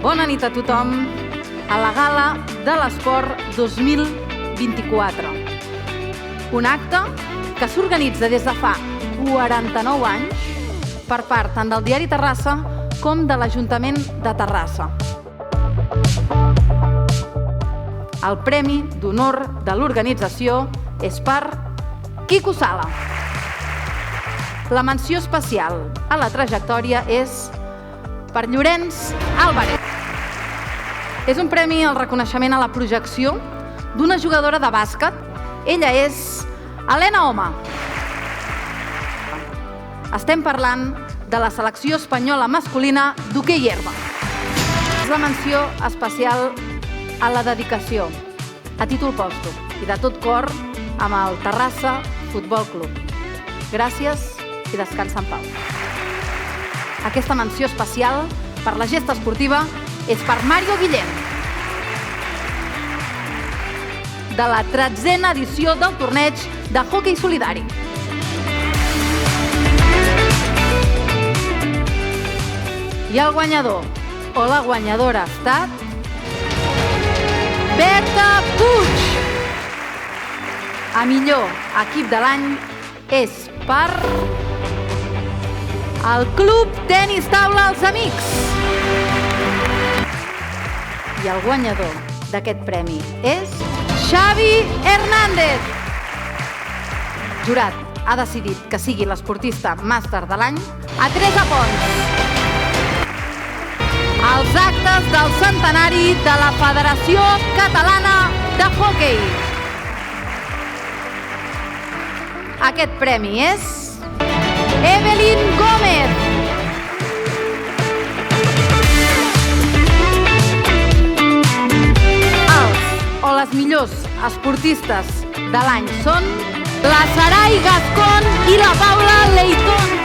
Bona nit a tothom a la Gala de l'Esport 2024. Un acte que s'organitza des de fa 49 anys per part tant del Diari Terrassa com de l'Ajuntament de Terrassa. El Premi d'Honor de l'organització és per Quico Sala. La menció especial a la trajectòria és per Llorenç Álvarez. És un premi al reconeixement a la projecció d'una jugadora de bàsquet. Ella és Helena Homa. Estem parlant de la selecció espanyola masculina d'hoquei herba. És la menció especial a la dedicació, a títol pòstum i de tot cor amb el Terrassa Futbol Club. Gràcies i descansa en pau. Aquesta menció especial per la gesta esportiva és per Mario Guillén, de la 13a edició del torneig de hoquei solidari. I el guanyador o la guanyadora ha estat Berta Puig. A millor equip de l'any és per el Club Tenis Taula Els Amics. I el guanyador d'aquest premi és Xavi Hernández. Jurat ha decidit que sigui l'esportista màster de l'any a Teresa Pons. Els actes del centenari de la Federació Catalana de Hoquei. Aquest premi és Evelyn Gómez. Els o les millors esportistes de l'any són la Sarai Gascón i la Paula Leitón.